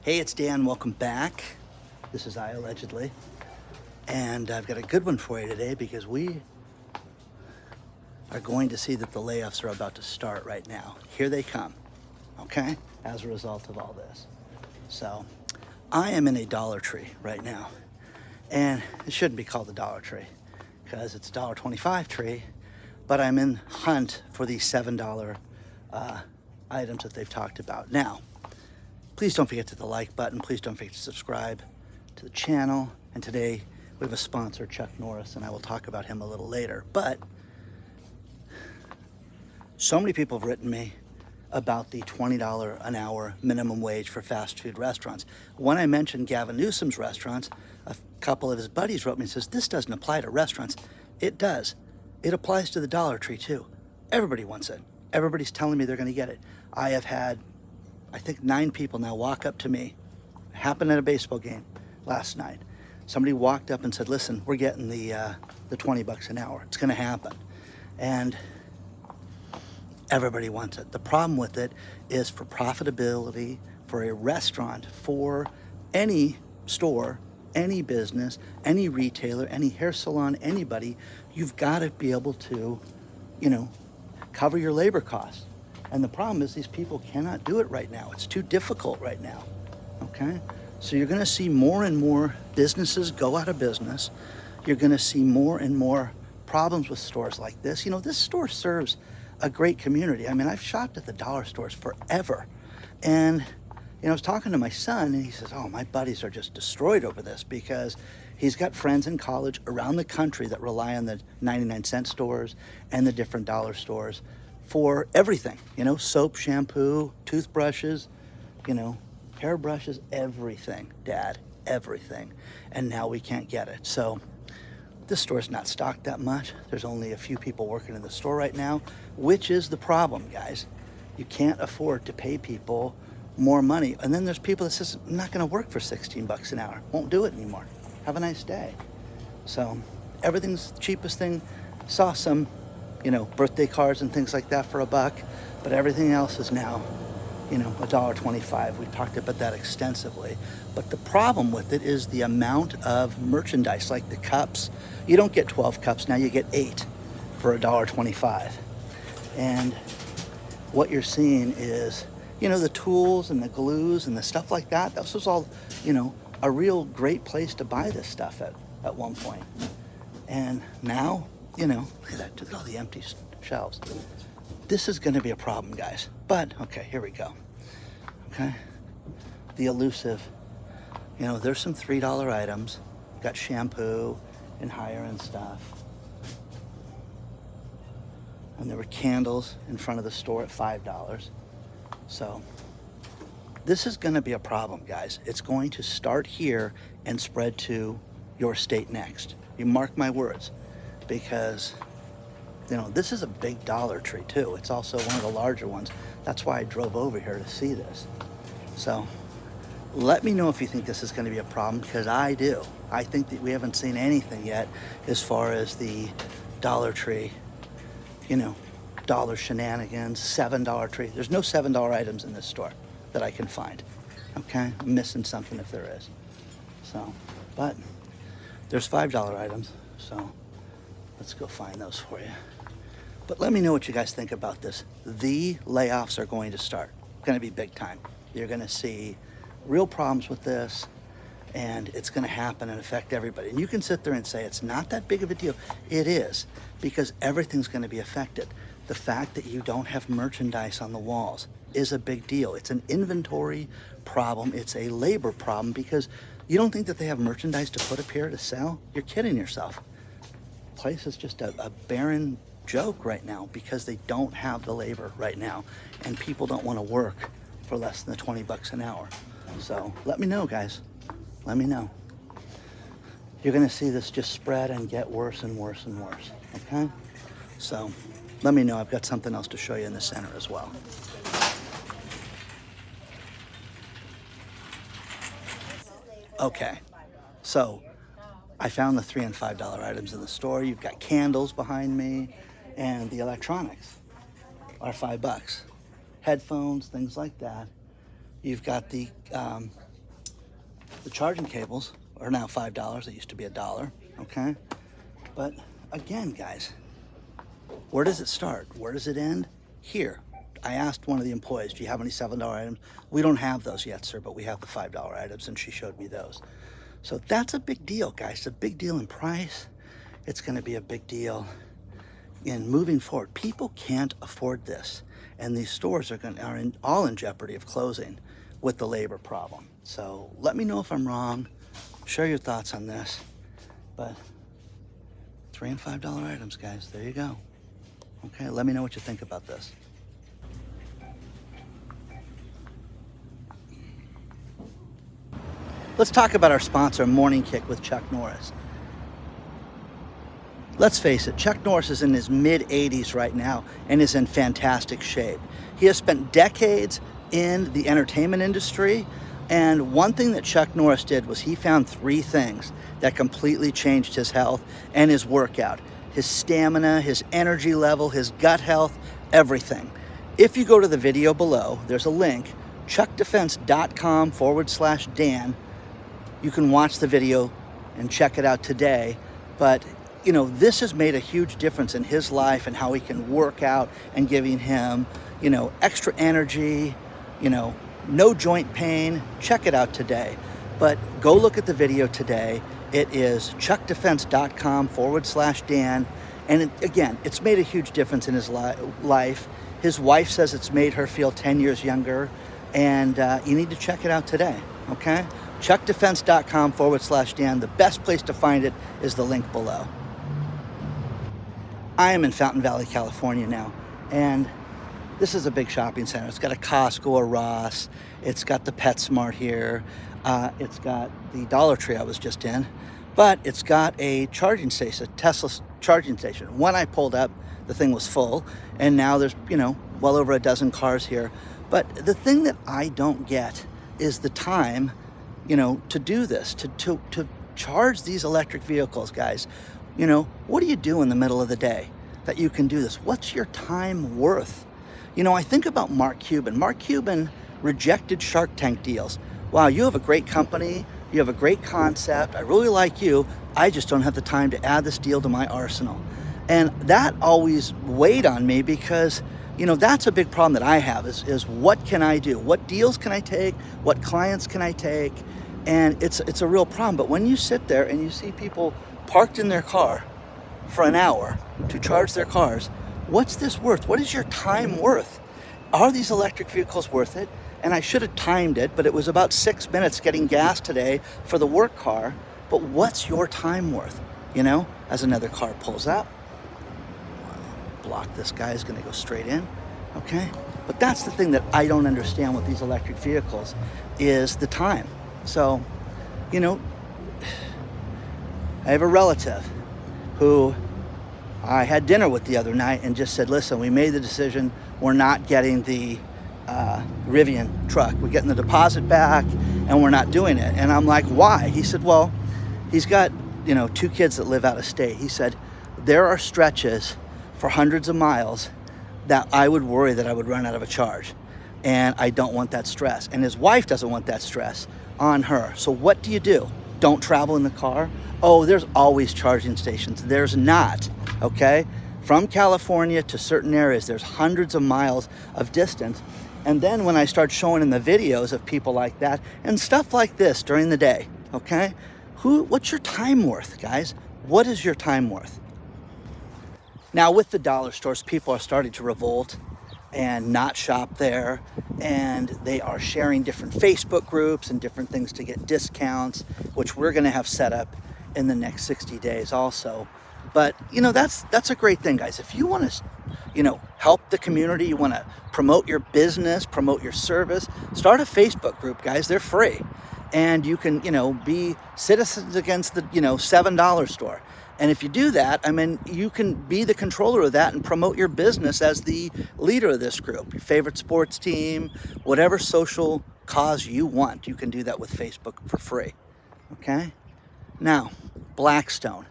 Hey, it's Dan. Welcome back. This is iAllegedly. And I've got a good one for you today because we are going to see that the layoffs are about to start right now. Here they come, okay, as a result of all this. So I am in a Dollar Tree right now. And it shouldn't be called the Dollar Tree because it's a $1.25 tree, but I'm in hunt for these $7 items that they've talked about. Now, please don't forget to hit the like button. Please don't forget to subscribe to the channel. And today we have a sponsor, Chuck Norris, and I will talk about him a little later. But so many people have written me about the $20 an hour minimum wage for fast food restaurants. When I mentioned Gavin Newsom's restaurants, a couple of his buddies wrote me and says, this doesn't apply to restaurants. It does. It applies to the Dollar Tree too. Everybody wants it. Everybody's telling me they're going to get it. I have had, I think, 9 people now walk up to me. It happened at a baseball game last night. Somebody walked up and said, listen, we're getting the $20 an hour. It's going to happen. And everybody wants it. The problem with it is for profitability, for a restaurant, for any store, any business, any retailer, any hair salon, anybody, you've got to be able to, cover your labor costs. And the problem is these people cannot do it right now. It's too difficult right now, okay? So you're gonna see more and more businesses go out of business. You're gonna see more and more problems with stores like this. This store serves a great community. I mean, I've shopped at the dollar stores forever. And, I was talking to my son and he says, oh, my buddies are just destroyed over this because he's got friends in college around the country that rely on the 99-cent stores and the different dollar stores for everything, soap, shampoo, toothbrushes, hairbrushes, everything, Dad, everything. And now we can't get it. So this store's not stocked that much. There's only a few people working in the store right now, which is the problem, guys. You can't afford to pay people more money. And then there's people that says, I'm not gonna work for $16 an hour. Won't do it anymore. Have a nice day. So everything's the cheapest thing. Saw some, birthday cards and things like that for $1, but everything else is now, $1.25. We talked about that extensively. But the problem with it is the amount of merchandise, like the cups. You don't get 12 cups, now you get 8 for $1.25. And what you're seeing is, the tools and the glues and the stuff like that. This was all, a real great place to buy this stuff at one point. And now, look at that, look at all the empty shelves. This is gonna be a problem, guys. But, okay, here we go. Okay, the elusive, there's some $3 items. Got shampoo and higher end stuff. And there were candles in front of the store at $5. So this is gonna be a problem, guys. It's going to start here and spread to your state next. You mark my words, because this is a big Dollar Tree too. It's also one of the larger ones. That's why I drove over here to see this. So let me know if you think this is going to be a problem, because I do. I think that we haven't seen anything yet as far as the Dollar Tree, dollar shenanigans, $7 tree. There's no $7 items in this store that I can find. Okay, I'm missing something if there is. So, but there's $5 items. So let's go find those for you. But let me know what you guys think about this. The layoffs are going to start. Going to be big time. You're going to see real problems with this, and it's going to happen and affect everybody. And you can sit there and say it's not that big of a deal. It is, because everything's going to be affected. The fact that you don't have merchandise on the walls is a big deal. It's an inventory problem. It's a labor problem, because you don't think that they have merchandise to put up here to sell? You're kidding yourself. Place is just a barren joke right now because they don't have the labor right now, and people don't want to work for less than the $20 an hour. So let me know, guys. Let me know. You're gonna see this just spread and get worse and worse and worse, okay? So let me know. I've got something else to show you in the center as well. Okay, so I found the $3 and $5 items in the store. You've got candles behind me, and the electronics are $5. Headphones, things like that. You've got the The charging cables are now $5. They used to be $1, okay? But again, guys, where does it start? Where does it end? Here. I asked one of the employees, do you have any $7 items? We don't have those yet, sir, but we have the $5 items, and she showed me those. So that's a big deal, guys. It's a big deal in price. It's going to be a big deal in moving forward. People can't afford this, and these stores are all in jeopardy of closing with the labor problem. So let me know if I'm wrong. Share your thoughts on this. But $3 and $5 items, guys. There you go. Okay, let me know what you think about this. Let's talk about our sponsor, Morning Kick with Chuck Norris. Let's face it, Chuck Norris is in his mid-80s right now and is in fantastic shape. He has spent decades in the entertainment industry, and one thing that Chuck Norris did was he found 3 things that completely changed his health and his workout. His stamina, his energy level, his gut health, everything. If you go to the video below, there's a link, chuckdefense.com/Dan. You can watch the video and check it out today. But, you know, this has made a huge difference in his life and how he can work out and giving him, you know, extra energy, you know, no joint pain. Check it out today. But go look at the video today. It is chuckdefense.com/Dan. And again, it's made a huge difference in his life. His wife says it's made her feel 10 years younger. And you need to check it out today, okay? chuckdefense.com/Dan. The best place to find it is the link below. I am in Fountain Valley, California now, and this is a big shopping center. It's got a Costco, a Ross, it's got the PetSmart here, it's got the Dollar Tree I was just in, but it's got a charging station, a Tesla charging station. When I pulled up, the thing was full, and now there's, you know, well over a dozen cars here. But the thing that I don't get is the time, you know, to do this, to charge these electric vehicles, guys. You know, what do you do in the middle of the day that you can do this? What's your time worth? You know, I think about Mark Cuban. Mark Cuban rejected Shark Tank deals. Wow, you have a great company, you have a great concept, I really like you, I just don't have the time to add this deal to my arsenal. And that always weighed on me because, you know, that's a big problem that I have is what can I do? What deals can I take? What clients can I take? And it's a real problem. But when you sit there and you see people parked in their car for an hour to charge their cars, what's this worth? What is your time worth? Are these electric vehicles worth it? And I should have timed it, but it was about 6 minutes getting gas today for the work car. But what's your time worth? You know, as another car pulls up, block this guy is going to go straight in, okay? But that's the thing that I don't understand with these electric vehicles is the time. So, you know, I have a relative who I had dinner with the other night and just said, listen, we made the decision, we're not getting the Rivian truck. We're getting the deposit back and we're not doing it. And I'm like, why? He said, well, he's got, you know, 2 kids that live out of state. He said, there are stretches for hundreds of miles that I would worry that I would run out of a charge. And I don't want that stress. And his wife doesn't want that stress on her. So what do you do? Don't travel in the car? Oh, there's always charging stations. There's not, okay? From California to certain areas, there's hundreds of miles of distance. And then when I start showing in the videos of people like that and stuff like this during the day, okay? What's your time worth, guys? What is your time worth? Now with the dollar stores, people are starting to revolt and not shop there. And they are sharing different Facebook groups and different things to get discounts, which we're gonna have set up in the next 60 days also. But, you know, that's a great thing, guys. If you want to, you know, help the community, you want to promote your business, promote your service, start a Facebook group, guys. They're free. And you can, you know, be citizens against the, you know, $7 store. And if you do that, I mean, you can be the controller of that and promote your business as the leader of this group, your favorite sports team, whatever social cause you want. You can do that with Facebook for free. Okay? Now, Blackstone.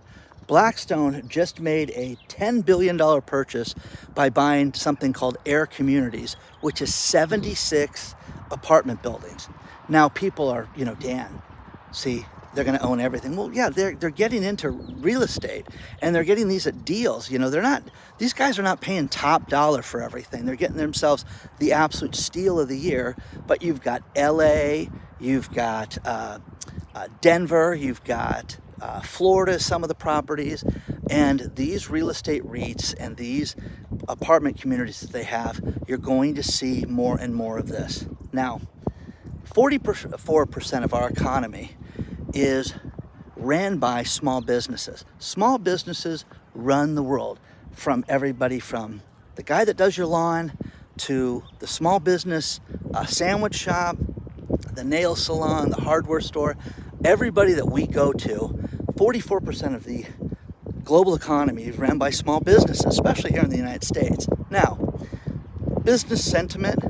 Blackstone just made a $10 billion purchase by buying something called Air Communities, which is 76 apartment buildings. Now people are, you know, Dan, See, they're going to own everything. Well, yeah, they're getting into real estate, and they're getting these at deals. You know, these guys are not paying top dollar for everything. They're getting themselves the absolute steal of the year. But you've got LA, you've got Denver, you've got Florida, some of the properties, and these real estate REITs and these apartment communities that they have, you're going to see more and more of this. Now, 44% of our economy is ran by small businesses. Small businesses run the world, from everybody from the guy that does your lawn to the small business sandwich shop, the nail salon, the hardware store. Everybody that we go to, 44% of the global economy is ran by small businesses, especially here in the United States. Now, business sentiment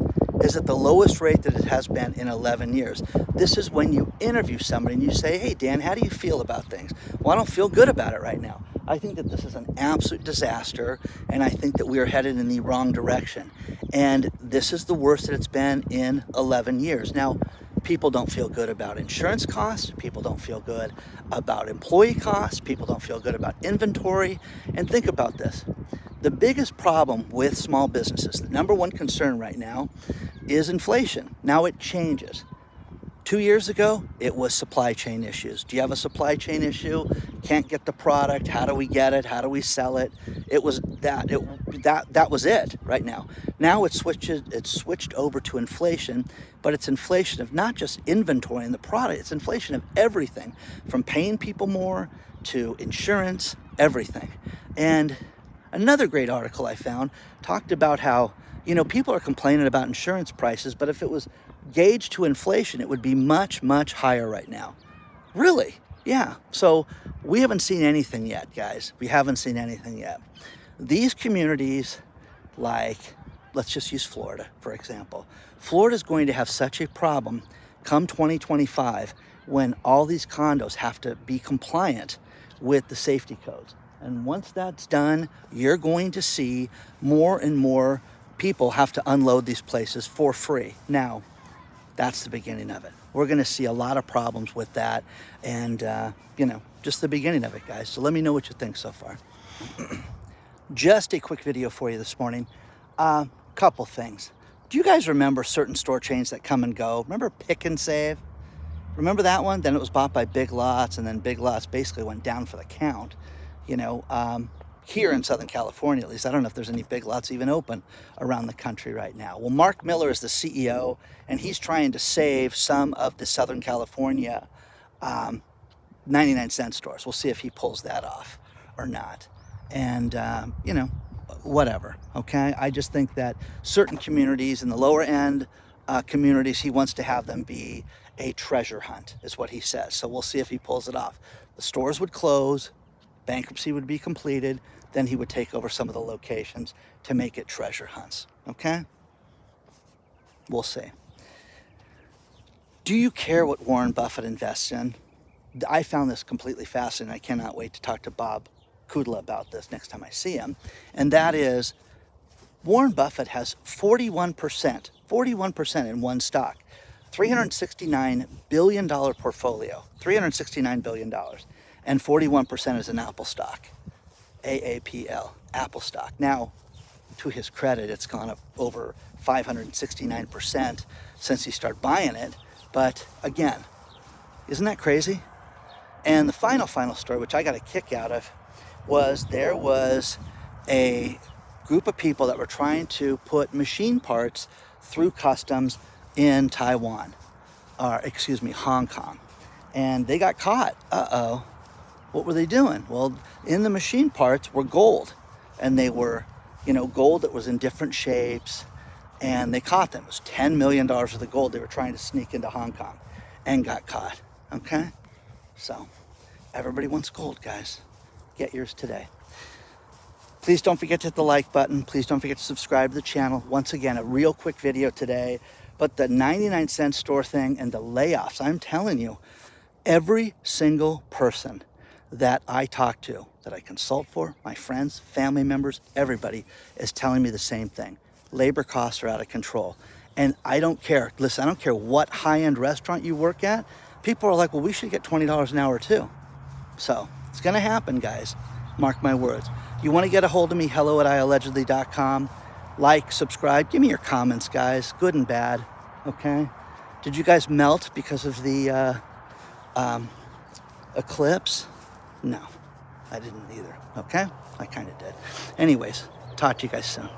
is at the lowest rate that it has been in 11 years. This is when you interview somebody and you say, hey, Dan, how do you feel about things? Well, I don't feel good about it right now. I think that this is an absolute disaster, and I think that we are headed in the wrong direction. And this is the worst that it's been in 11 years. Now, people don't feel good about insurance costs. People don't feel good about employee costs. People don't feel good about inventory. And think about this. The biggest problem with small businesses, the number one concern right now, is inflation. Now it changes. 2 years ago, it was supply chain issues. Do you have a supply chain issue? Can't get the product. How do we get it? How do we sell it? It was that. That was it right now. Now it's switched over to inflation, but it's inflation of not just inventory and the product. It's inflation of everything, from paying people more to insurance, everything. And another great article I found talked about how, you know, people are complaining about insurance prices, but if it was gauged to inflation, it would be much, much higher right now. Really? Yeah. So we haven't seen anything yet, guys. We haven't seen anything yet. These communities, like, let's just use Florida, for example. Florida is going to have such a problem come 2025 when all these condos have to be compliant with the safety codes. And once that's done, you're going to see more and more people have to unload these places for free. Now, that's the beginning of it. We're going to see a lot of problems with that, and you know, just the beginning of it, guys. So let me know what you think so far. Just a quick video for you this morning. Couple things. Do you guys remember certain store chains that come and go? Remember Pick and Save? Remember that one? Then it was bought by Big Lots, and then Big Lots basically went down for the count. You know, here in Southern California, at least, I don't know if there's any Big Lots even open around the country right now. Well, Mark Miller is the CEO, and he's trying to save some of the Southern California 99-cent stores. We'll see if he pulls that off or not. And, you know, whatever, okay? I just think that certain communities in the lower end communities, he wants to have them be a treasure hunt, is what he says. So we'll see if he pulls it off. The stores would close, bankruptcy would be completed, then he would take over some of the locations to make it treasure hunts, okay? We'll see. Do you care what Warren Buffett invests in? I found this completely fascinating. I cannot wait to talk to Bob Kudla about this next time I see him. And that is, Warren Buffett has 41% in one stock, $369 billion portfolio, $369 billion. And 41% is an Apple stock, AAPL, Apple stock. Now, to his credit, it's gone up over 569% since he started buying it. But again, isn't that crazy? And the final story, which I got a kick out of, was there was a group of people that were trying to put machine parts through customs in Taiwan, or excuse me, Hong Kong. And they got caught. Uh-oh. What were they doing? Well, in the machine parts were gold, and they were, you know, gold that was in different shapes, and they caught them. It was $10 million of the gold they were trying to sneak into Hong Kong and got caught, okay? So, everybody wants gold, guys. Get yours today. Please don't forget to hit the like button. Please don't forget to subscribe to the channel. Once again, a real quick video today, but the 99-cent store thing and the layoffs, I'm telling you, every single person that I talk to, that I consult for, my friends, family members, everybody is telling me the same thing. Labor costs are out of control. And I don't care. Listen, I don't care what high-end restaurant you work at. people are like, well, we should get $20 an hour too. So it's going to happen, guys. Mark my words. You want to get a hold of me, hello@iallegedly.com. Like, subscribe. Give me your comments, guys, good and bad. Okay? Did you guys melt because of the eclipse? No, I didn't either. Okay? I kind of did. Anyways, talk to you guys soon.